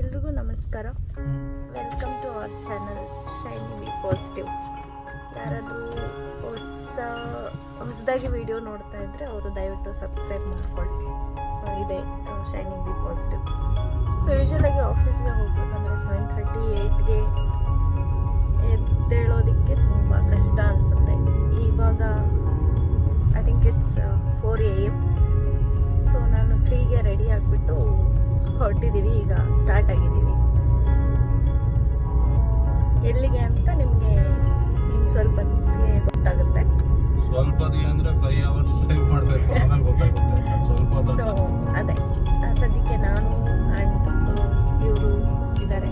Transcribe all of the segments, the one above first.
ಎಲ್ರಿಗೂ ನಮಸ್ಕಾರ. Welcome to our channel shiny be positive. ಯಾರಾದರೂ ಹೊಸದಾಗಿ ವಿಡಿಯೋ ನೋಡ್ತಾ ಇದ್ದರೆ ಅವರು ದಯವಿಟ್ಟು ಸಬ್ಸ್ಕ್ರೈಬ್ ಮಾಡ್ಕೊಳ್ಳಿ. ಇದೆ ಶೈನಿ ಬಿ ಪಾಸಿಟಿವ್. ಸೊ ಯೂಶ್ವಲಾಗಿ ಆಫೀಸ್ಗೆ ಹೋಗ್ಬೇಕಂದ್ರೆ 7:30 8ಗೆ ಎದ್ದೇಳೋದಕ್ಕೆ ತುಂಬ ಕಷ್ಟ ಅನಿಸುತ್ತೆ. ಇವಾಗ I think it's 4 AM. So ನಾನು 3ಗೆ ರೆಡಿ ಆಗಿಬಿಟ್ಟು ಹೊರಟಿದ್ದೀವಿ. ಈಗ ಸ್ಟಾರ್ಟ್ ಆಗಿದ್ದೀವಿ. ಎಲ್ಲಿಗೆ ಅಂತ ನಿಮಗೆ ಇನ್ನು ಸ್ವಲ್ಪ ಹೊತ್ತಿಗೆ ಗೊತ್ತಾಗುತ್ತೆ. ಸ್ವಲ್ಪ ಅಂದರೆ 5 hours ಡ್ರೈವ್ ಮಾಡಬೇಕು, ಆಮೇಲೆ ಗೊತ್ತಾಗುತ್ತೆ. ಸೊ ಅದೇ ಸದ್ಯಕ್ಕೆ ನಾನು ಆ್ಯಂಡ್ ಇವರು ಇದ್ದಾರೆ.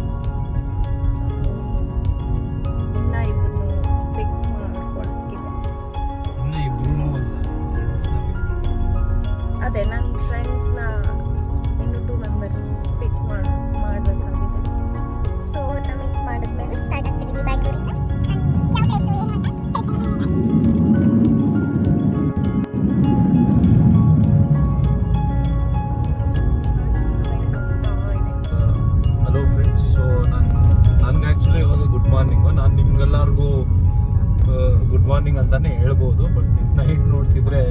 ಇನ್ನು ಇಬ್ಬರು ಪಿಕ್ ಮಾಡ್ಕೊಳ್ಳೋಕ್ಕಿದೆ. ಅದೇ ನನ್ನ ಫ್ರೆಂಡ್ಸ್ನ ಇನ್ನು 2 ಮೆಂಬರ್ಸ್ ಪಿಕ್ ಮಾಡಬೇಕಾಗಿದೆ. ಸೊ ನಾವು ಪಿಕ್ ಮಾಡಿದ್ಮೇಲೆ ಸ್ಟಾರ್ಟ್ ಆಗ್ತೀವಿ ಬ್ಯಾಂಗ್ಳೂರಿಂದ. ಹಲೋ ಫ್ರೆಂಡ್ಸ್, ಸೊ ನನಗೆ ಆ್ಯಕ್ಚುಲಿ ಇವಾಗ ಗುಡ್ ಮಾರ್ನಿಂಗು. ನಾನು ನಿಮ್ಗೆಲ್ಲರಿಗೂ ಗುಡ್ ಮಾರ್ನಿಂಗ್ ಅಂತಲೇ ಹೇಳ್ಬೋದು, ಬಟ್ ನೈಟ್ ನೋಡ್ತಿದ್ರೆ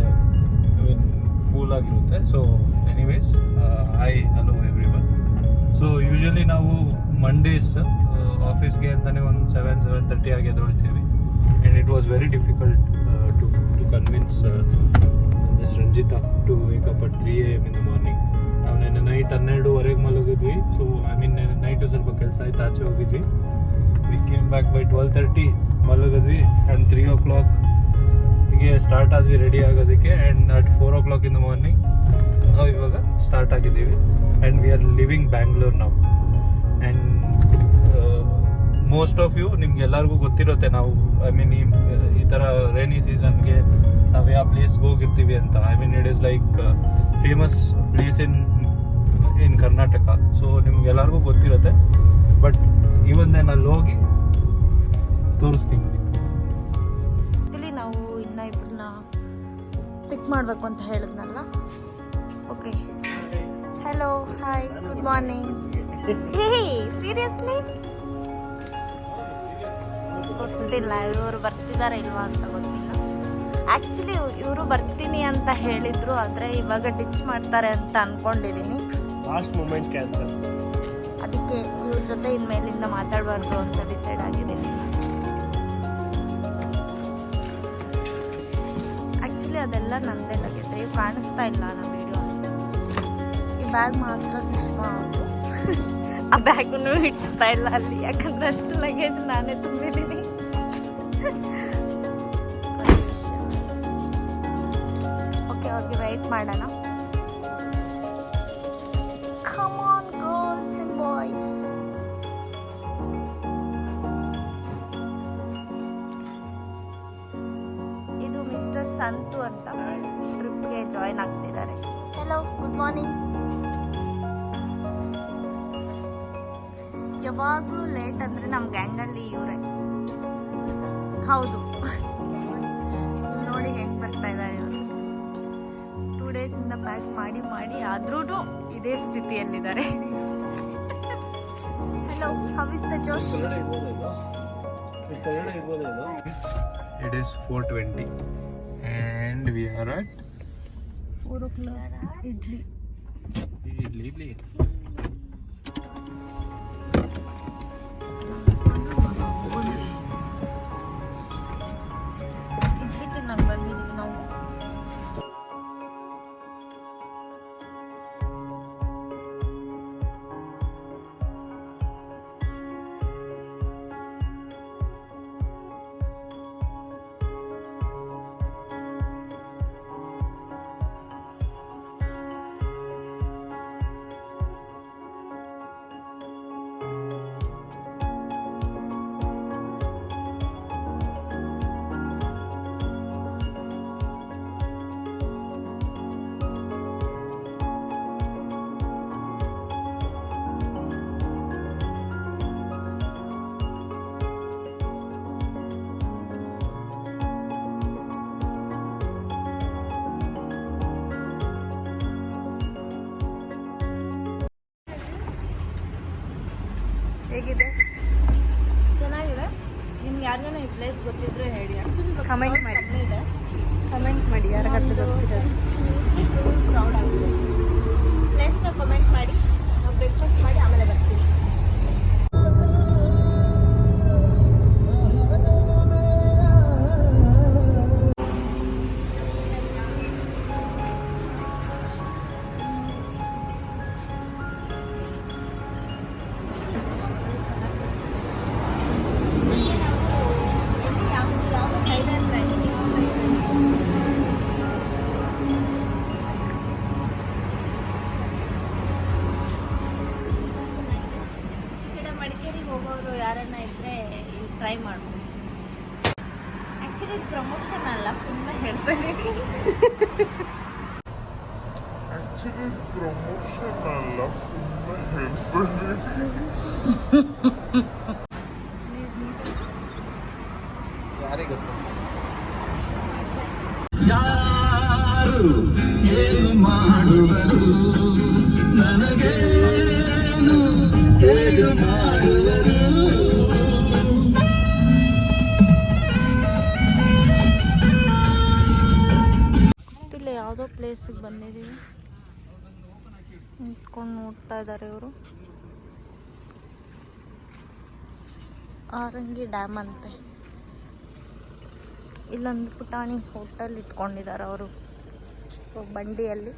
ಫೂಲ್ ಆಗಿರುತ್ತೆ. So anyways, hi hello everyone. So usually ನಾವು ಮಂಡೇಸ್ ಆಫೀಸ್ಗೆ ಅಂತಲೇ ಒಂದು 7:30 ಆಗಿ ಎದ್ದೇಳ್ತೀವಿ. And it was very difficult to convince miss Ranjitha to wake up at 3 AM in the morning. ನಾವು ನೆನ್ನೆ ನೈಟ್ 12:30 ಮಲಗಿದ್ವಿ. ಸೊ ಐ ಮೀನ್ ನೈಟು ಸ್ವಲ್ಪ ಕೆಲಸ ಆಯ್ತು, ಆಚೆ ಹೋಗಿದ್ವಿ. ವಿ ಕೇಮ್ ಬ್ಯಾಕ್ ಬೈ 12:30 ಮಲಗಿದ್ವಿ. ಆ್ಯಂಡ್ 3 o'clock ಹೀಗೆ ಸ್ಟಾರ್ಟ್ ಆದ್ವಿ ರೆಡಿ ಆಗೋದಕ್ಕೆ. And at 4 o'clock in the morning ನಾವು ಇವಾಗ ಸ್ಟಾರ್ಟ್ ಆಗಿದ್ದೀವಿ. And we are living Bangalore ನಾವು. ಆ್ಯಂಡ್ ಮೋಸ್ಟ್ ಆಫ್ ಯು ನಿಮ್ಗೆಲ್ಲರಿಗೂ ಗೊತ್ತಿರುತ್ತೆ, ನಾವು ಐ ಮೀನ್ ಈ ಥರ ರೈನಿ ಸೀಸನ್ಗೆ ನಾವು ಯಾವ ಪ್ಲೇಸ್ಗೆ ಹೋಗಿರ್ತೀವಿ ಅಂತ. I mean it is like famous place in Karnataka. So ನಿಮ್ಗೆಲ್ಲರಿಗೂ ಗೊತ್ತಿರುತ್ತೆ, ಬಟ್ ಇವನ್ ಅಲ್ಲಿ ಹೋಗಿ ತೋರಿಸ್ತೀನಿ. ಇಲ್ಲಿ ನಾವು ಇನ್ನು ಇಬ್ಬರನ್ನ ಪಿಕ್ ಮಾಡಬೇಕು ಅಂತ ಹೇಳಿದ್ನಲ್ಲ. Okay, hello, hi, good morning. Hey seriously ಗೊತ್ತಿಲ್ಲ ಇವರು ಬರ್ತಿದ್ದಾರೆ ಇಲ್ವಾ ಅಂತ ಗೊತ್ತಿಲ್ಲ. ಆ್ಯಕ್ಚುಲಿ ಇವರು ಬರ್ತೀನಿ ಅಂತ ಹೇಳಿದ್ರು, ಆದರೆ ಇವಾಗ ಡಿಚ್ ಮಾಡ್ತಾರೆ ಅಂತ ಅಂದ್ಕೊಂಡಿದ್ದೀನಿ. Last moment cancel. ಅದಕ್ಕೆ ಇವ್ರ ಜೊತೆ ಇನ್ಮೇಲಿಂದ ಮಾತಾಡಬಾರ್ದು ಅಂತ ಡಿಸೈಡ್ ಆಗಿದ್ದೀನಿ. ಆ್ಯಕ್ಚುಲಿ ಅದೆಲ್ಲ ನನ್ನದೇ ಲಗೇಜ್. ಇವು ಕಾಣಿಸ್ತಾ ಇಲ್ಲ ನಮ್ಮ ವಿಡಿಯೋ. ಈ ಬ್ಯಾಗ್ ಮಾತ್ರ ಸುಷ್ಮಾ ಅವರು. ಆ ಬ್ಯಾಗನ್ನು ಇಡ್ತಾ ಇಲ್ಲ ಅಲ್ಲಿ, ಯಾಕಂದ್ರೆ ಅಷ್ಟು ಲಗೇಜ್ ನಾನೇ ತುಂಬಿದ್ದೀನಿ. ಓಕೆ, ಅವ್ರಿಗೆ ವೆಯ್ಟ್ ಮಾಡೋಣ. Come on girls and boys. ಇದು ಮಿಸ್ಟರ್ ಸಂತು ಅಂತ ಟ್ರಿಪ್ಗೆ ಜಾಯ್ನ್ ಆಗ್ತಿದ್ದಾರೆ. Hello, good morning. ಯಾವಾಗಲೂ ಲೇಟ್ ಅಂದರೆ ನಮ್ಮ ಗ್ಯಾಂಗಲ್ಲಿ ಇವರೇ. ಹೌದು, ನೋಡಿ ಹೆಂಗೆ ಬರ್ತಾ ಇದ್ದಾರೆ ಇವರು. 2 ಡೇಸಿಂದ ಪ್ಯಾಕ್ ಮಾಡಿ ಮಾಡಿ ಆದ್ರೂ ಇದೇ ಸ್ಥಿತಿಯಲ್ಲಿದ್ದಾರೆ. Hello, how is the Josh? It is 4:20 and we are at 4 o'clock. Idli idli. Idli ತಿನ್ನಕ್ಕೆ ಬಂದಿದ್ದೀವಿ ನಾವು. ಹೇಗಿದೆ? ಚೆನ್ನಾಗಿದೆ. ನಿಮ್ಗೆ ಯಾರಿಗಾನ ಈ ಪ್ಲೇಸ್ ಗೊತ್ತಿದ್ರೆ ಹೇಳಿ. ಆ್ಯಕ್ಚುಲಿ ಕಮೆಂಟ್ ಮಾಡಿ. ಇದೆ, ಕಮೆಂಟ್ ಮಾಡಿ ಯಾರಿಗಾದ್ರೂ ಗೊತ್ತಿರೋದು. ಫುಲ್ ಕ್ರೌಡ್ ಆಗಿದೆ. ಪ್ಲೇಸ್ನ ಕಮೆಂಟ್ ಮಾಡಿ, ನಾವು ಬ್ರೇಕ್ಫಾಸ್ಟ್ ಮಾಡಿ ಆಮೇಲೆ ಬರ್ತೀವಿ. ಮಡಿಕೇರಿಗೆ ಹೋಗೋರು ಯಾರನ್ನ ಇದ್ರೆ ಟ್ರೈ ಮಾಡ್ಬೋದು. ಆ್ಯಕ್ಚುಲಿ ಪ್ರಮೋಷನ್ ಅಲ್ಲ, ಸುಮ್ಮನೆ ಹೇಳ್ತಾ ಇದ್ದೀನಿ. ಯಾರಿಗೆ ಗೊತ್ತು? ಯಾರು ಏನು ಮಾಡುವರು ನನಗೇನು ಹೇಗೆ ಮಾಡುವರು. ಇಲ್ಲಿ ಯಾವುದೋ ಪ್ಲೇಸಿಗೆ ಬಂದಿದ್ದೀವಿ. ನಿಂತ್ಕೊಂಡು ನೋಡ್ತಾ ಇದ್ದಾರೆ ಇವರು. ಆರಂಗಿ ಡ್ಯಾಮ್ ಅಂತೆ. ಇಲ್ಲೊಂದು ಪುಟಾಣಿ ಹೋಟೆಲ್ ಇಟ್ಕೊಂಡಿದ್ದಾರೆ ಅವರು ಬಂಡಿಯಲ್ಲಿ.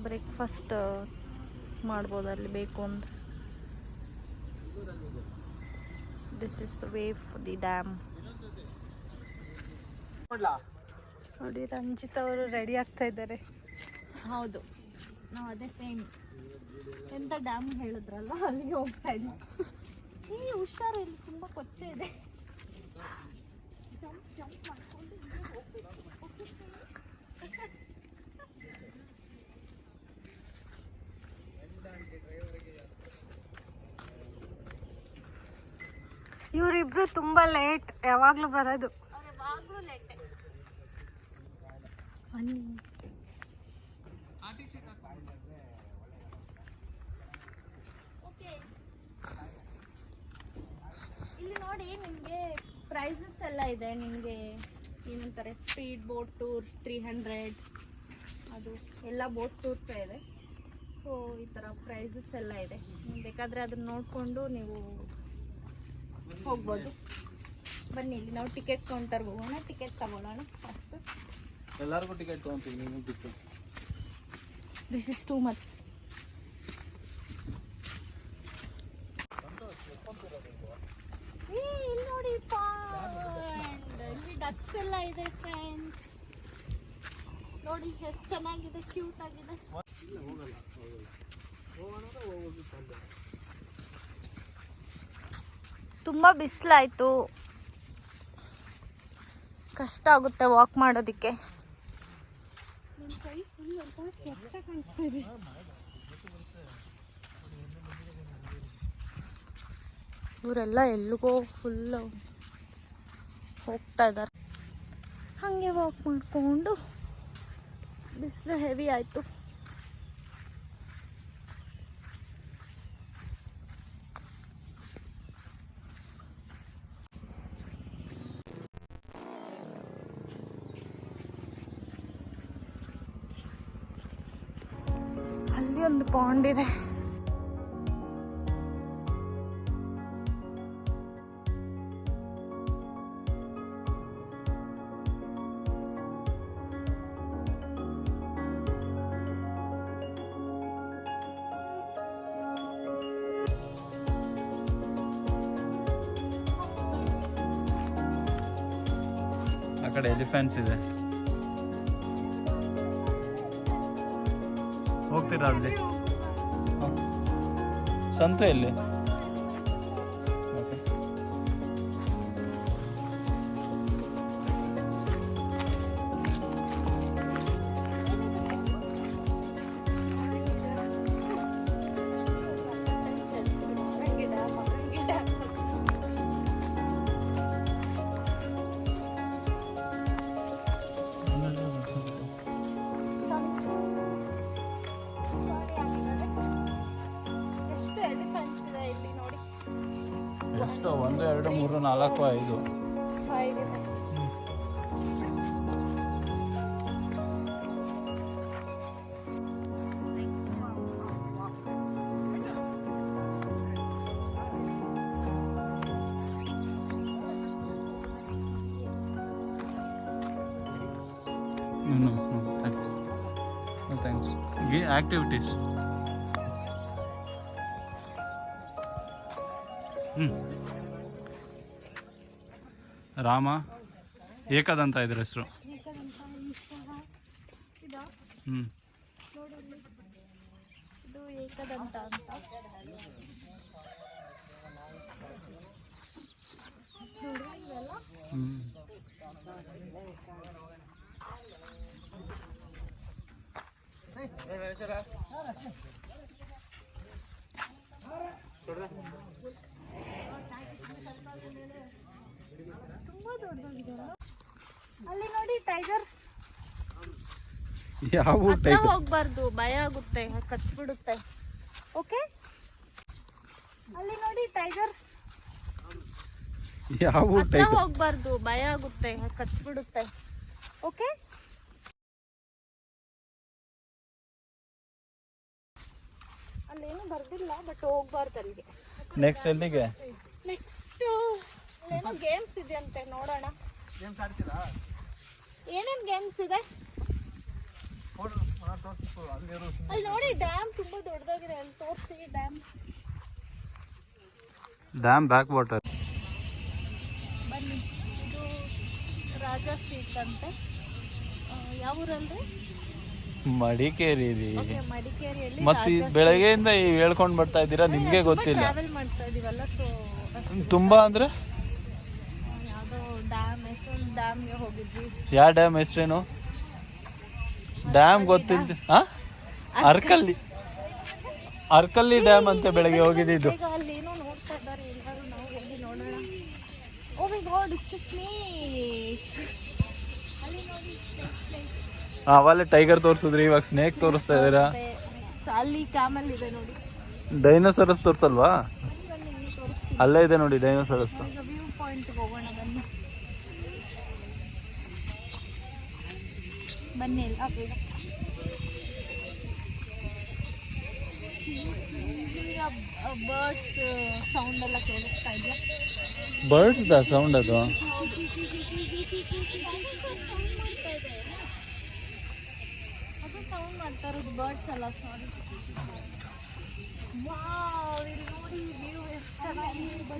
ಬ್ರೇಕ್ಫಾಸ್ಟ್ ಮಾಡ್ಬೋದು ಅಲ್ಲಿ ಬೇಕು ಅಂದ್ರೆ. This is the way for the dam. ನೋಡಿ ರಂಜಿತ್ ಅವರು ರೆಡಿ ಆಗ್ತಾ ಇದ್ದಾರೆ. ಹೌದು, ನಾವು ಅದೇ ಸೇಮ್ ಎಂತ ಡ್ಯಾಮ್ ಹೇಳಿದ್ರಲ್ಲ ಅಲ್ಲಿಗೆ ಹೋಗ್ತಾ ಇದ್ವಿ. ಈ ಹುಷಾರು, ಇಲ್ಲಿ ತುಂಬ ಕೊಚ್ಚೆ ಇದೆ. ಜಂಪ್ ಮಾಡ್ಕೊಂಡು ಇವರಿಬ್ರು ತುಂಬಾ ಲೇಟ್, ಯಾವಾಗ್ಲೂ ಬರೋದು. ಯಾವಾಗಲೂ ಲೇಟೆ. ಇಲ್ಲಿ ನೋಡಿ, ನಿಮಗೆ ಪ್ರೈಸಸ್ ಎಲ್ಲ ಇದೆ. ನಿಮಗೆ ಏನಂತಾರೆ, ಸ್ಪೀಡ್ ಬೋಟ್ ಟೂರ್ 300, ಅದು ಎಲ್ಲ ಬೋಟ್ ಟೂರ್ಸೇ ಇದೆ. ಸೊ ಈ ಥರ ಪ್ರೈಸಸ್ ಎಲ್ಲ ಇದೆ. ನೀವು ಬೇಕಾದರೆ ಅದನ್ನ ನೋಡಿಕೊಂಡು ನೀವು ಹೋಗ್ಬೋದು. ಬನ್ನಿ, ಇಲ್ಲಿ ನಾವು ಟಿಕೆಟ್ ಕೌಂಟರ್ಗೆ ಹೋಗೋಣ, ಟಿಕೆಟ್ ತಗೊಳ್ಳೋಣ ಫಸ್ಟ್. ಎಲ್ಲರಿಗೂ ಟಿಕೆಟ್ ತೊಗೊಂತೀವಿ, ನೀವು ಬಿಟ್ಟು. This is too much. ಇಲ್ಲಿ ನೋಡಿ, ಇಲ್ಲಿ ಡಕ್ಸ್ ಎಲ್ಲ ಇದೆ ಫ್ರೆಂಡ್ಸ್. ನೋಡಿ ಎಷ್ಟು ಚೆನ್ನಾಗಿದೆ, ಕ್ಯೂಟ್ ಆಗಿದೆ. ತುಂಬಾ ಬಿಸಿಲಾಯ್ತು, ಕಷ್ಟ ಆಗುತ್ತೆ ವಾಕ್ ಮಾಡೋದಕ್ಕೆ. ಇವರೆಲ್ಲ ಎಲ್ಲಿಗೋ ಫುಲ್ ಹೋಗ್ತಾ ಇದ್ದಾರೆ. ಹಾಗೆ ವಾಕ್ ಮಾಡಿಕೊಂಡು ಬಿಸಿಲು ಹೆವಿ ಆಯಿತು. ಅಲ್ಲಿ ಒಂದು ಪಾಂಡ್ ಇದೆ. ಆ ಕಡೆ ಎಲಿಫೆಂಟ್ಸ್ ಇದೆ, ಹೋಗ್ತೀರಾ ಅಲ್ಲಿ? ಸಂತೆಯಲ್ಲಿ ಎಷ್ಟು 1 2 3 4 5 5 ಇದೆ. No, thanks. Activities. Rama Ekadanta ಇದ್ರ ಹೆಸರು. ಇದು ಏಕದಂತ ಅಂತ. ತುಂಬಾ ದೊಡ್ಡದಾಗಿದೆ. ಅಲ್ಲಿ ನೋಡಿ ಟೈಗರ್. ಯಾವ ಹೋಗ್ಬಾರ್ದು, ಭಯ ಆಗುತ್ತೆ, ಕಚ್ಬಿಡುತ್ತೆ. ಓಕೆ, ಅಲ್ಲಿ ನೋಡಿ ಟೈಗರ್. ಯಾವ ಹೋಗ್ಬಾರ್ದು, ಭಯ ಆಗುತ್ತೆ, ಕಚ್ಬಿಡುತ್ತೆ. ಓಕೆ, ಅಲ್ಲೇನು ಬರ್ದಿಲ್ಲ, ಬಟ್ ಹೋಗ್ಬಾರ್ದು ಅಲ್ಲಿಗೆ. ನೆಕ್ಸ್ಟ್ ಎಲ್ಲಿಗೆ? ನೆಕ್ಸ್ಟ್ ಏನೋ ಗೇಮ್ಸ್ ಇದೆಯಂತೆ, ನೋಡೋಣ. ಏನೇನ್ ಗೇಮ್ಸ್ ಇದೆ ಅಲ್ಲಿ ನೋಡಿ. ಡ್ಯಾಮ್ ತುಂಬಾ ದೊಡ್ಡದಾಗಿದೆ, ಅಲ್ಲಿ ತೋರಿಸಿ ಡ್ಯಾಮ್ ಬ್ಯಾಕ್ ವಾಟರ್. ಬನ್ನಿ, ಇದು ರಾಜಾ ಸೀಟ್ ಅಂತೆ. ಯಾವ ಊರಲ್ಲಿ? ಮಡಿಕೇರಿ. ಮಡಿಕೇರಿಯಲ್ಲಿ. ಮತ್ತೆ ಬೆಳಗ್ಗೆಯಿಂದ ಹೇಳ್ಕೊಂಡ್ ಬರ್ತಾ ಇದ್ದೀರಾ, ನಿಮ್ಗೆ ಗೊತ್ತಿಲ್ಲ. ಟ್ರಾವೆಲ್ ಮಾಡ್ತಾ ಇದೀವಲ್ಲ, ಸೊ ತುಂಬಾ ಅಂದ್ರೆ ಯಾವ್ದೋ ಡ್ಯಾಮ್, ಎಷ್ಟೊಂದು ಡ್ಯಾಮ್ಗೆ ಹೋಗಿದ್ವಿ. ಯಾವ ಡ್ಯಾಮ್ ಹೆಸರೇನು? ಡ್ಯಾಮ್ ಗೊತ್ತಿಲ್ಲ. ಅರ್ಕಲ್ಲಿ ಡ್ಯಾಮ್ ಅಂತ ಬೆಳಗ್ಗೆ ಹೋಗಿದ್ದು. ಈಗ ಅಲ್ಲಿ ಏನೋ ನೋಡ್ತಾ ಇದ್ದಾರೆ ಎಲ್ಲರೂ, ನಾವು ಹೋಗಿ ನೋಡೋಣ. ಓ ಮೈ ಗಾಡ್, ಇಟ್ಸ್ ಅ ಸ್ನೇಕ್. ಅಲ್ಲಿ ನೋಡಿ, ಸ್ನೇಕ್. ಅವಲ್ಲೇ ಟೈಗರ್ ತೋರಿಸಿದ್ರಿ, ಇವಾಗ ಸ್ನೇಕ್ ತೋರಿಸ್ತಾ ಇದೀರಾ. ಅಲ್ಲಿ ಕ್ಯಾಮಲ್ ಇದೆ ನೋಡಿ. ಡೈನೋಸರಸ್ ತೋರ್ಸಲ್ವಾ? ಅಲ್ಲೇ ಇದೆ ನೋಡಿ ಡೈನೋಸರಸ್. ಈಗ ವ್ಯೂ ಪಾಯಿಂಟ್ ಹೋಗೋಣ, ಬನ್ನಿ ಎಲ್ಲ ಬೇಗ. ಬರ್ಡ್ಸ್ ಸೌಂಡ್ ಎಲ್ಲ ಕೇಳಿಸ್ತಾ ಇದೆಯಾ? ಬರ್ಡ್ಸ್ ದ ಸೌಂಡ್ ಅದು. ಅದು ಸೌಂಡ್ ಮಾಡ್ತಾ ಇರೋದು ಬರ್ಡ್ಸ್ ಅಲ್ಲ, ಸಾರಿ. ವಾವ್, ಇಲ್ಲಿ ನೋಡಿ ವ್ಯೂ ಎಷ್ಟು ಚೆನ್ನಾಗಿದೆ.